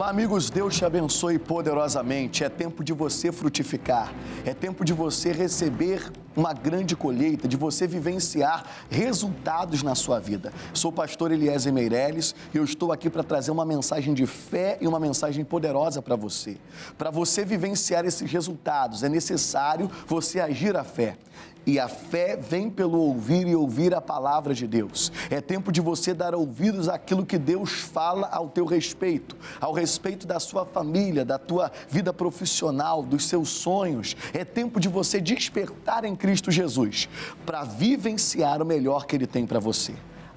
Olá, amigos, Deus te abençoe poderosamente. É tempo de você frutificar, é tempo de você receber uma grande colheita, de você vivenciar resultados na sua vida. Sou o pastor Eliezer Meireles e eu estou aqui para trazer uma mensagem de fé e uma mensagem poderosa para você. Para você vivenciar esses resultados, é necessário você agir a fé. E a fé vem pelo ouvir e ouvir a palavra de Deus. É tempo de você dar ouvidos àquilo que Deus fala ao teu respeito, ao respeito da sua família, da tua vida profissional, dos seus sonhos. É tempo de você despertar em Cristo Jesus para vivenciar o melhor que Ele tem para você.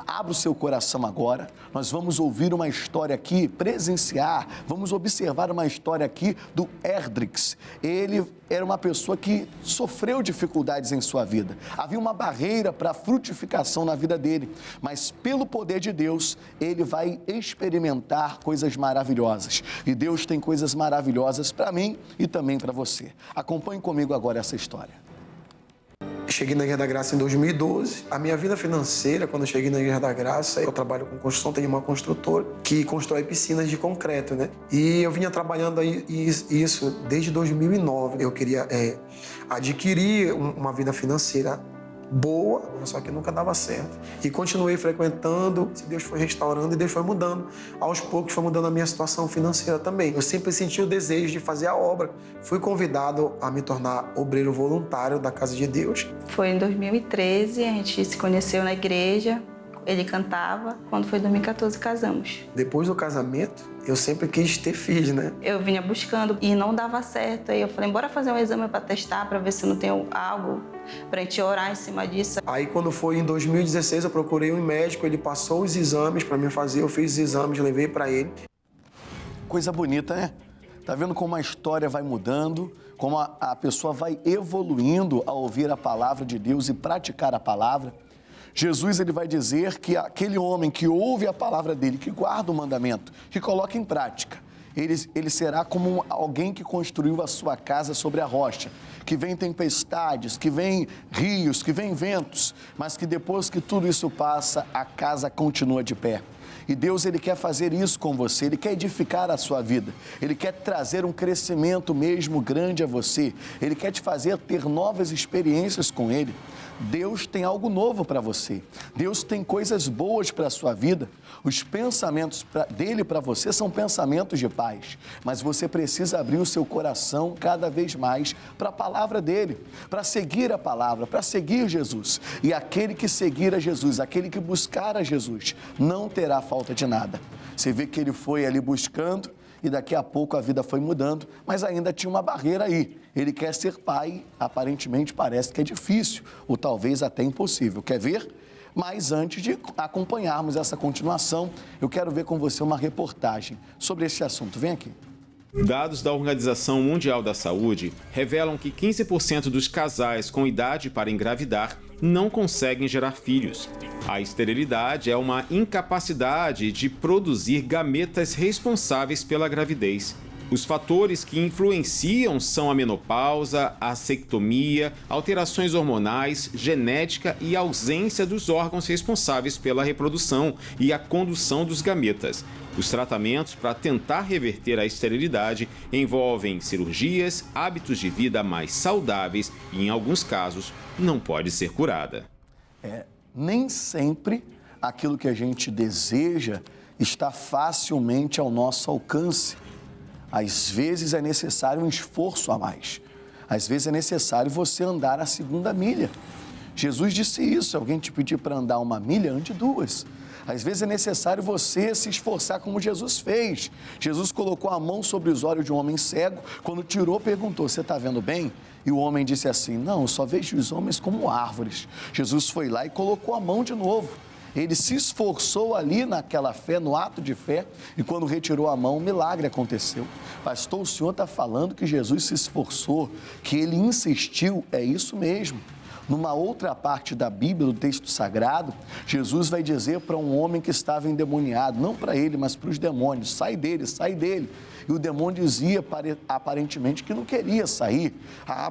Abra o seu coração agora, nós vamos ouvir uma história aqui, presenciar, vamos observar uma história aqui do Erdrix. Ele era uma pessoa que sofreu dificuldades em sua vida. Havia uma barreira para a frutificação na vida dele, mas pelo poder de Deus, ele vai experimentar coisas maravilhosas. E Deus tem coisas maravilhosas para mim e também para você. Acompanhe comigo agora essa história. Cheguei na Igreja da Graça em 2012. A minha vida financeira, quando eu cheguei na Igreja da Graça, eu trabalho com construção, tenho uma construtora que constrói piscinas de concreto, né? E eu vinha trabalhando aí isso desde 2009. Eu queria adquirir uma vida financeira boa, só que nunca dava certo. E continuei frequentando, Deus foi restaurando e Deus foi mudando. Aos poucos foi mudando a minha situação financeira também. Eu sempre senti o desejo de fazer a obra. Fui convidado a me tornar obreiro voluntário da Casa de Deus. Foi em 2013, a gente se conheceu na igreja, ele cantava. Quando foi em 2014, casamos. Depois do casamento, eu sempre quis ter filho, né? Eu vinha buscando e não dava certo. Aí eu falei, bora fazer um exame para testar, para ver se não tem algo, para a gente orar em cima disso. Aí quando foi em 2016, eu procurei um médico, ele passou os exames para mim fazer, eu fiz os exames, levei para ele. Coisa bonita, né? Tá vendo como a história vai mudando, como a pessoa vai evoluindo ao ouvir a palavra de Deus e praticar a palavra. Jesus, ele vai dizer que aquele homem que ouve a palavra dele, que guarda o mandamento, que coloca em prática, ele será como alguém que construiu a sua casa sobre a rocha, que vem tempestades, que vem rios, que vem ventos, mas que depois que tudo isso passa, a casa continua de pé. E Deus, ele quer fazer isso com você, ele quer edificar a sua vida, ele quer trazer um crescimento mesmo grande a você, ele quer te fazer ter novas experiências com ele. Deus tem algo novo para você, Deus tem coisas boas para a sua vida. Os pensamentos dele para você são pensamentos de paz, mas você precisa abrir o seu coração cada vez mais para a palavra dele, para seguir a palavra, para seguir Jesus. E aquele que seguir a Jesus, aquele que buscar a Jesus, não terá falta de nada. Você vê que ele foi ali buscando e daqui a pouco a vida foi mudando, mas ainda tinha uma barreira aí. Ele quer ser pai, aparentemente parece que é difícil, ou talvez até impossível. Quer ver? Mas antes de acompanharmos essa continuação, eu quero ver com você uma reportagem sobre esse assunto. Vem aqui. Dados da Organização Mundial da Saúde revelam que 15% dos casais com idade para engravidar não conseguem gerar filhos. A esterilidade é uma incapacidade de produzir gametas responsáveis pela gravidez. Os fatores que influenciam são a menopausa, a vasectomia, alterações hormonais, genética e ausência dos órgãos responsáveis pela reprodução e a condução dos gametas. Os tratamentos para tentar reverter a esterilidade envolvem cirurgias, hábitos de vida mais saudáveis e, em alguns casos, não pode ser curada. Nem sempre aquilo que a gente deseja está facilmente ao nosso alcance. Às vezes é necessário um esforço a mais. Às vezes é necessário você andar a segunda milha. Jesus disse isso, se alguém te pedir para andar uma milha, ande duas. Às vezes é necessário você se esforçar como Jesus fez. Jesus colocou a mão sobre os olhos de um homem cego, quando tirou, perguntou, você está vendo bem? E o homem disse assim, não, eu só vejo os homens como árvores. Jesus foi lá e colocou a mão de novo. Ele se esforçou ali naquela fé, no ato de fé, e quando retirou a mão, um milagre aconteceu. Pastor, o senhor está falando que Jesus se esforçou, que ele insistiu, é isso mesmo. Numa outra parte da Bíblia, do texto sagrado, Jesus vai dizer para um homem que estava endemoniado, não para ele, mas para os demônios: sai dele, sai dele. E o demônio dizia aparentemente que não queria sair.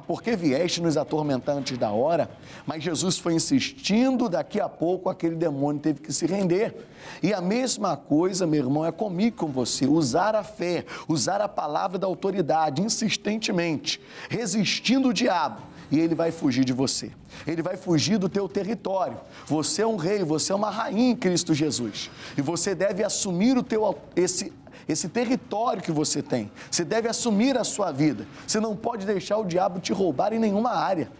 Por que vieste nos atormentar antes da hora? Mas Jesus foi insistindo, daqui a pouco aquele demônio teve que se render. E a mesma coisa, meu irmão, é comigo, com você. Usar a fé, usar a palavra da autoridade insistentemente, resistindo o diabo, e ele vai fugir de você. Ele vai fugir do teu território. Você é um rei, você é uma rainha em Cristo Jesus. E você deve assumir esse território que você tem. Você deve assumir a sua vida. Você não pode deixar o diabo te roubar em nenhuma área.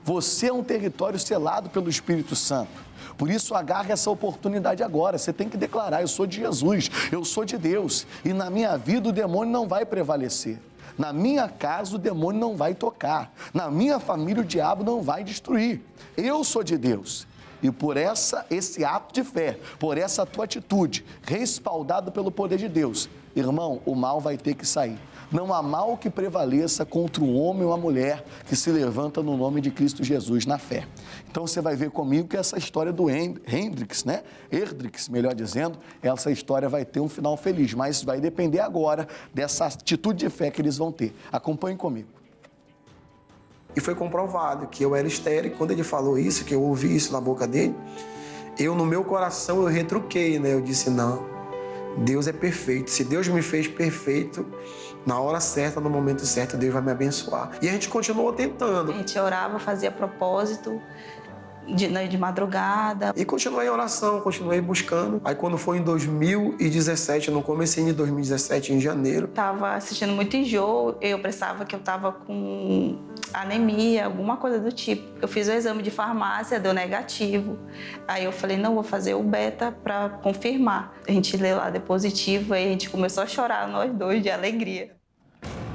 Você é um território selado pelo Espírito Santo. Por isso, agarre essa oportunidade agora. Você tem que declarar: eu sou de Jesus, eu sou de Deus. E na minha vida o demônio não vai prevalecer. Na minha casa o demônio não vai tocar. Na minha família o diabo não vai destruir. Eu sou de Deus. E por esse ato de fé, por essa tua atitude, respaldado pelo poder de Deus, irmão, o mal vai ter que sair. Não há mal que prevaleça contra um homem ou uma mulher que se levanta no nome de Cristo Jesus na fé. Então você vai ver comigo que essa história do Hendrix, melhor dizendo, essa história vai ter um final feliz, mas vai depender agora dessa atitude de fé que eles vão ter. Acompanhe comigo. E foi comprovado que eu era estéril. Quando ele falou isso, que eu ouvi isso na boca dele, no meu coração, eu retruquei, né? Eu disse: não, Deus é perfeito. Se Deus me fez perfeito, na hora certa, no momento certo, Deus vai me abençoar. E a gente continuou tentando. A gente orava, fazia propósito de madrugada. E continuei em oração, continuei buscando. Aí quando foi em 2017, no comecinho de 2017, em janeiro, Tava assistindo muito enjoo, eu pensava que eu tava com anemia, alguma coisa do tipo. Eu fiz o exame de farmácia, deu negativo. Aí eu falei: não, vou fazer o beta para confirmar. A gente lê lá, deu positivo, aí a gente começou a chorar, nós dois, de alegria.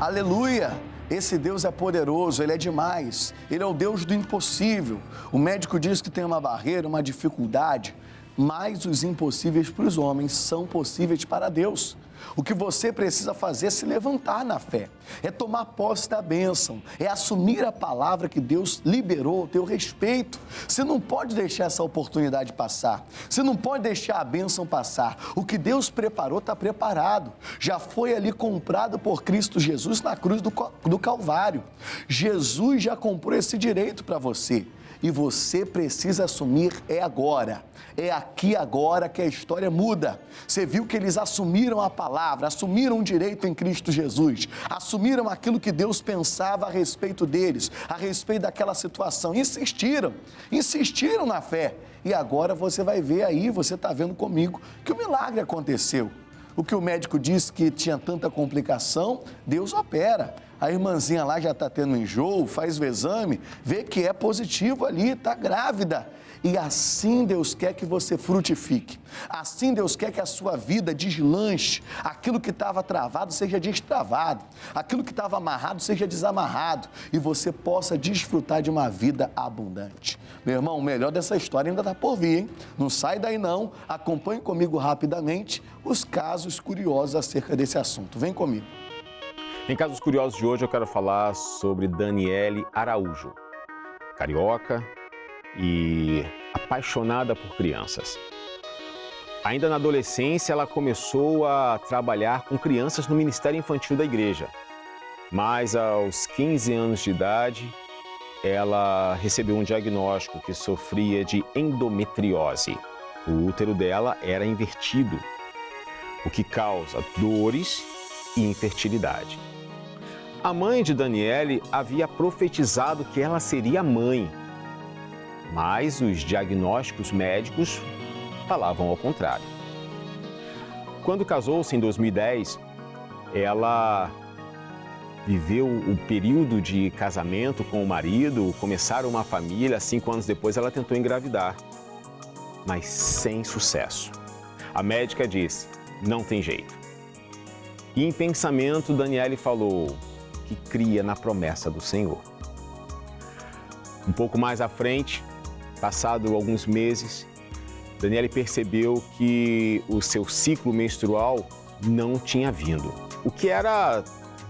Aleluia! Esse Deus é poderoso, Ele é demais. Ele é o Deus do impossível. O médico diz que tem uma barreira, uma dificuldade, mas os impossíveis para os homens são possíveis para Deus. O que você precisa fazer é se levantar na fé, é tomar posse da bênção, é assumir a palavra que Deus liberou ao teu respeito. Você não pode deixar essa oportunidade passar, você não pode deixar a bênção passar. O que Deus preparou está preparado, já foi ali comprado por Cristo Jesus na cruz do Calvário. Jesus já comprou esse direito para você. E você precisa assumir agora. É aqui agora que a história muda. Você viu que eles assumiram a palavra, assumiram o direito em Cristo Jesus, assumiram aquilo que Deus pensava a respeito deles, a respeito daquela situação. Insistiram na fé. E agora você vai ver aí, você está vendo comigo, que o milagre aconteceu. O que o médico disse que tinha tanta complicação, Deus opera. A irmãzinha lá já está tendo enjoo, faz o exame, vê que é positivo ali, está grávida. E assim Deus quer que você frutifique. Assim Deus quer que a sua vida deslanche. Aquilo que estava travado seja destravado. Aquilo que estava amarrado seja desamarrado. E você possa desfrutar de uma vida abundante. Meu irmão, o melhor dessa história ainda está por vir, hein? Não sai daí não. Acompanhe comigo rapidamente os casos curiosos acerca desse assunto. Vem comigo. Em Casos Curiosos de hoje eu quero falar sobre Daniele Araújo, carioca e apaixonada por crianças. Ainda na adolescência ela começou a trabalhar com crianças no Ministério Infantil da igreja, mas aos 15 anos de idade ela recebeu um diagnóstico que sofria de endometriose. O útero dela era invertido, o que causa dores e infertilidade. A mãe de Daniele havia profetizado que ela seria mãe, mas os diagnósticos médicos falavam ao contrário. Quando casou-se em 2010, ela viveu o período de casamento com o marido, começaram uma família. 5 anos depois ela tentou engravidar, mas sem sucesso. A médica disse: não tem jeito. E em pensamento, Daniele falou que cria na promessa do Senhor. Um pouco mais à frente, passado alguns meses, Daniele percebeu que o seu ciclo menstrual não tinha vindo. O que era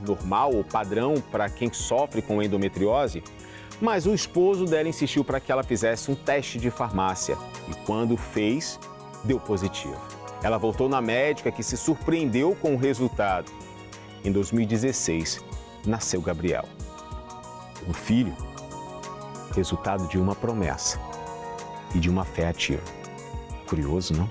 normal ou padrão para quem sofre com endometriose, Mas o esposo dela insistiu para que ela fizesse um teste de farmácia e quando fez, deu positivo. Ela voltou na médica que se surpreendeu com o resultado. Em 2016, nasceu Gabriel. Um filho, resultado de uma promessa e de uma fé ativa. Curioso, não?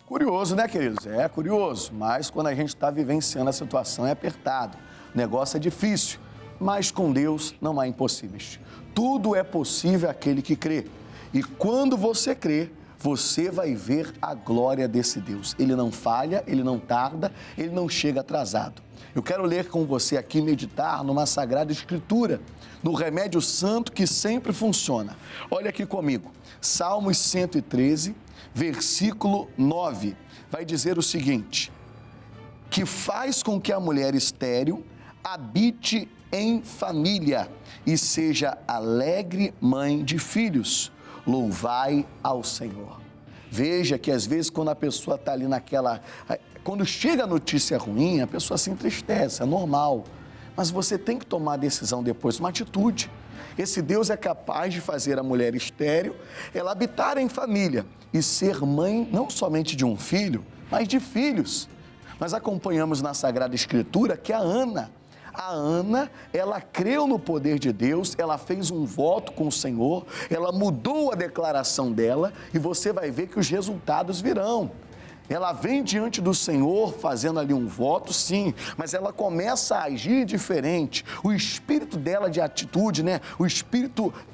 Curioso, né, queridos? É curioso, mas quando a gente está vivenciando a situação é apertado. O negócio é difícil, mas com Deus não há impossíveis. Tudo é possível àquele que crê. E quando você crê, você vai ver a glória desse Deus. Ele não falha, ele não tarda, ele não chega atrasado. Eu quero ler com você aqui, meditar numa Sagrada Escritura, no remédio santo que sempre funciona. Olha aqui comigo, Salmos 113, versículo 9, vai dizer o seguinte: que faz com que a mulher estéril habite em família e seja alegre mãe de filhos. Louvai ao Senhor. Veja que às vezes quando a pessoa está ali quando chega a notícia ruim, a pessoa se entristece, é normal. Mas você tem que tomar a decisão depois, uma atitude. Esse Deus é capaz de fazer a mulher estéril, ela habitar em família e ser mãe não somente de um filho, mas de filhos. Nós acompanhamos na Sagrada Escritura que a Ana, ela creu no poder de Deus, ela fez um voto com o Senhor, ela mudou a declaração dela e você vai ver que os resultados virão. Ela vem diante do Senhor fazendo ali um voto, sim, mas ela começa a agir diferente. O espírito dela de atitude, né?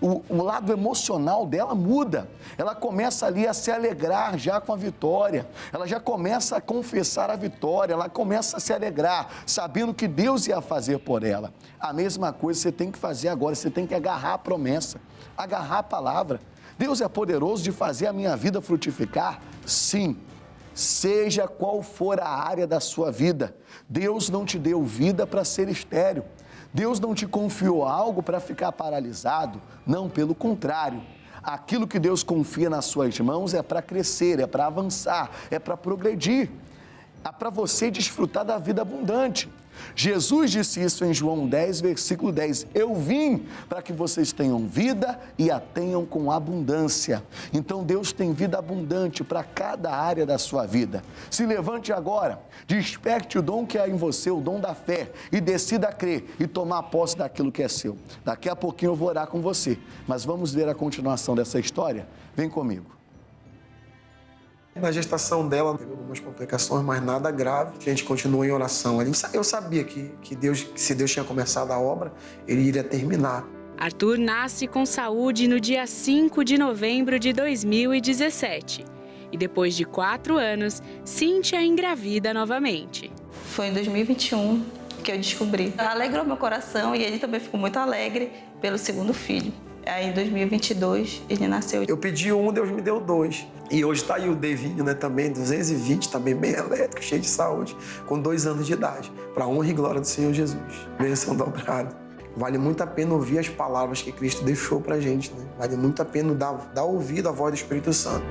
O lado emocional dela muda. Ela começa ali a se alegrar já com a vitória. Ela já começa a confessar a vitória, ela começa a se alegrar, sabendo que Deus ia fazer por ela. A mesma coisa você tem que fazer agora, você tem que agarrar a promessa, agarrar a palavra. Deus é poderoso de fazer a minha vida frutificar? Sim. Seja qual for a área da sua vida, Deus não te deu vida para ser estéril. Deus não te confiou algo para ficar paralisado. Não, pelo contrário. Aquilo que Deus confia nas suas mãos é para crescer, é para avançar, é para progredir. É para você desfrutar da vida abundante. Jesus disse isso em João 10, versículo 10. Eu vim para que vocês tenham vida e a tenham com abundância. Então Deus tem vida abundante para cada área da sua vida. Se levante agora, desperte o dom que há em você, o dom da fé, e decida crer e tomar posse daquilo que é seu. Daqui a pouquinho eu vou orar com você, mas vamos ver a continuação dessa história? Vem comigo. Na gestação dela, teve algumas complicações, mas nada grave. A gente continuou em oração. Eu sabia que Deus, se Deus tinha começado a obra, Ele iria terminar. Arthur nasce com saúde no dia 5 de novembro de 2017. E depois de 4 anos, Cíntia engravida novamente. Foi em 2021 que eu descobri. Alegrou meu coração e ele também ficou muito alegre pelo segundo filho. Aí em 2022 ele nasceu. Eu pedi um, Deus me deu 2. E hoje tá aí o Devinho, né, também, 220, também bem elétrico, cheio de saúde, com 2 anos de idade, para a honra e glória do Senhor Jesus. Bênção dobrada. Vale muito a pena ouvir as palavras que Cristo deixou pra gente, né? Vale muito a pena dar ouvido à voz do Espírito Santo.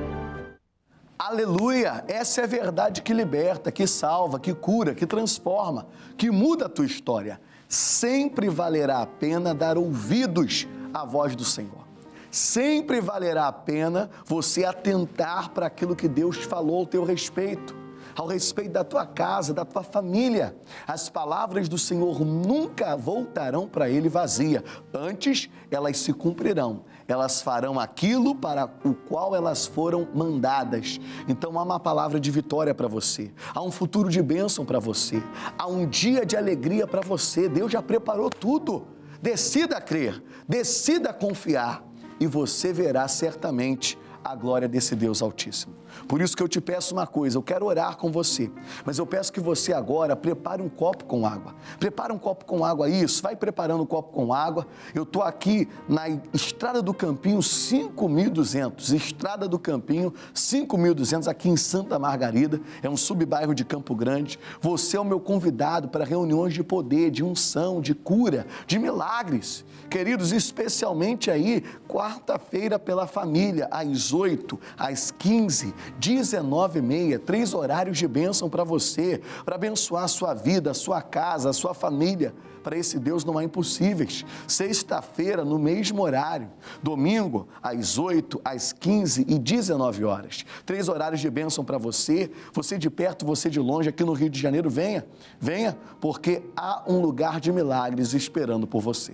Aleluia! Essa é a verdade que liberta, que salva, que cura, que transforma, que muda a tua história. Sempre valerá a pena dar ouvidos à voz do Senhor. Sempre valerá a pena você atentar para aquilo que Deus falou ao teu respeito, ao respeito da tua casa, da tua família. As palavras do Senhor nunca voltarão para Ele vazia. Antes, elas se cumprirão. Elas farão aquilo para o qual elas foram mandadas. Então há uma palavra de vitória para você. Há um futuro de bênção para você. Há um dia de alegria para você. Deus já preparou tudo. Decida crer, decida confiar e você verá certamente a glória desse Deus Altíssimo. Por isso que eu te peço uma coisa, eu quero orar com você, mas eu peço que você agora prepare um copo com água. Prepara um copo com água, isso, vai preparando um copo com água. Eu estou aqui na Estrada do Campinho 5200, Estrada do Campinho 5200, aqui em Santa Margarida, é um subbairro de Campo Grande. Você é o meu convidado para reuniões de poder, de unção, de cura, de milagres. Queridos, especialmente aí, quarta-feira pela família, às 8, às 15, 19h30, 3 horários de bênção para você, para abençoar a sua vida, a sua casa, a sua família. Para esse Deus não há impossíveis. Sexta-feira, no mesmo horário. Domingo, às 8, às 15 e 19 horas. 3 horários de bênção para você. Você de perto, você de longe, aqui no Rio de Janeiro, venha. Venha, porque há um lugar de milagres esperando por você.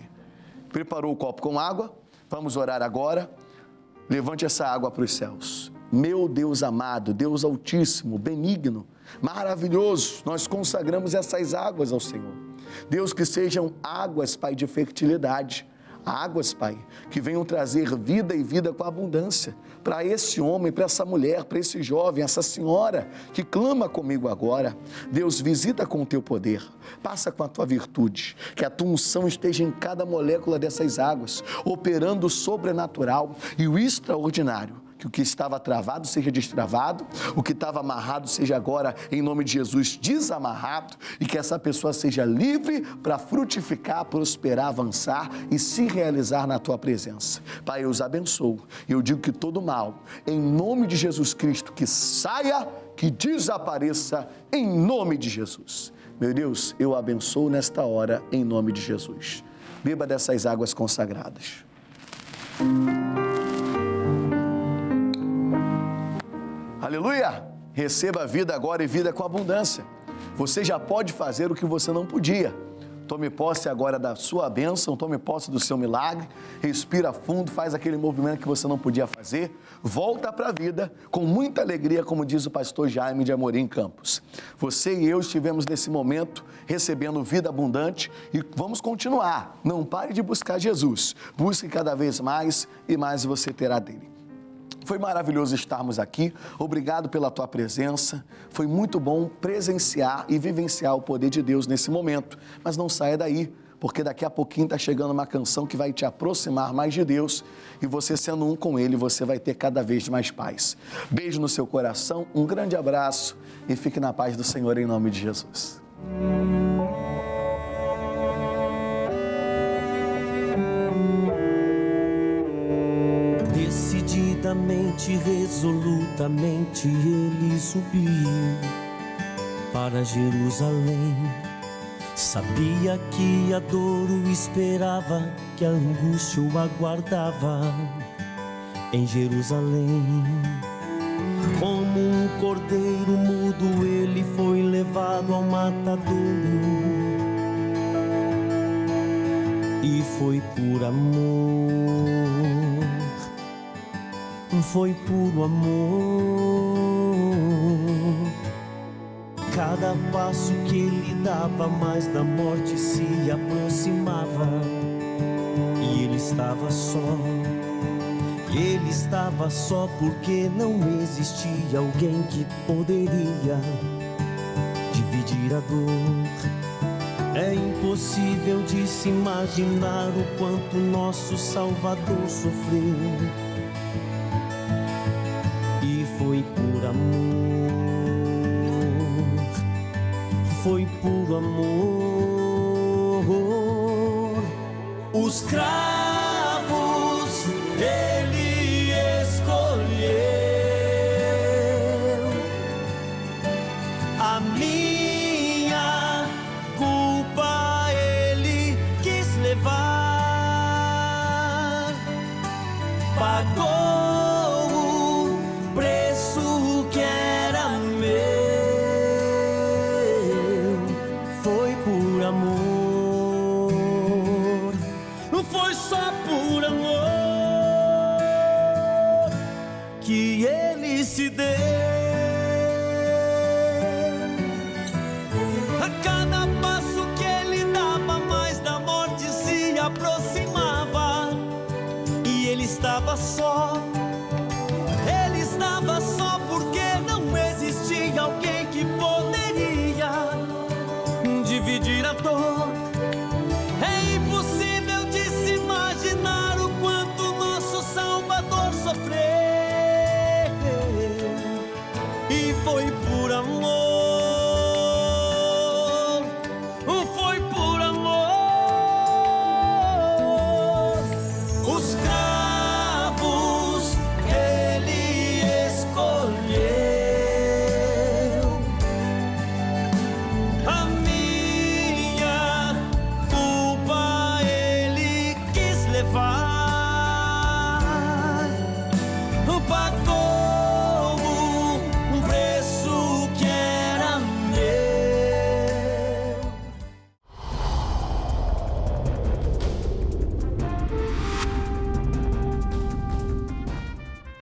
Preparou o copo com água? Vamos orar agora. Levante essa água para os céus. Meu Deus amado, Deus altíssimo, benigno, maravilhoso, nós consagramos essas águas ao Senhor. Deus, que sejam águas, Pai, de fertilidade, águas, Pai, que venham trazer vida e vida com abundância para esse homem, para essa mulher, para esse jovem, essa senhora que clama comigo agora. Deus, visita com o teu poder, passa com a tua virtude, que a tua unção esteja em cada molécula dessas águas, operando o sobrenatural e o extraordinário. Que o que estava travado seja destravado, o que estava amarrado seja agora, em nome de Jesus, desamarrado, e que essa pessoa seja livre para frutificar, prosperar, avançar e se realizar na tua presença. Pai, eu os abençoo e eu digo que todo mal, em nome de Jesus Cristo, que saia, que desapareça, em nome de Jesus. Meu Deus, eu abençoo nesta hora, em nome de Jesus. Beba dessas águas consagradas. Aleluia! Receba a vida agora e vida com abundância. Você já pode fazer o que você não podia. Tome posse agora da sua bênção, tome posse do seu milagre, respira fundo, faz aquele movimento que você não podia fazer, volta para a vida com muita alegria, como diz o pastor Jaime de Amorim Campos. Você e eu estivemos nesse momento recebendo vida abundante e vamos continuar. Não pare de buscar Jesus, busque cada vez mais e mais você terá dele. Foi maravilhoso estarmos aqui, obrigado pela tua presença, foi muito bom presenciar e vivenciar o poder de Deus nesse momento, mas não saia daí, porque daqui a pouquinho está chegando uma canção que vai te aproximar mais de Deus e você sendo um com Ele, você vai ter cada vez mais paz. Beijo no seu coração, um grande abraço e fique na paz do Senhor em nome de Jesus. Decididamente, resolutamente, ele subiu para Jerusalém. Sabia que a dor o esperava, que a angústia o aguardava em Jerusalém. Como um cordeiro mudo, ele foi levado ao matadouro. E foi por amor, foi puro amor. Cada passo que ele dava, mais da morte se aproximava. E ele estava só, ele estava só porque não existia alguém que poderia dividir a dor. É impossível de se imaginar o quanto nosso Salvador sofreu. E foi por amor, foi por amor. Os cravos ele escolheu, a minha culpa ele quis levar, pagou se deu. A cada passo que ele dava, mais da morte se aproximava. E ele estava só, ele estava só porque não existia alguém que poderia dividir a dor. É impossível de se imaginar o quanto nosso Salvador sofreu. E foi por amor.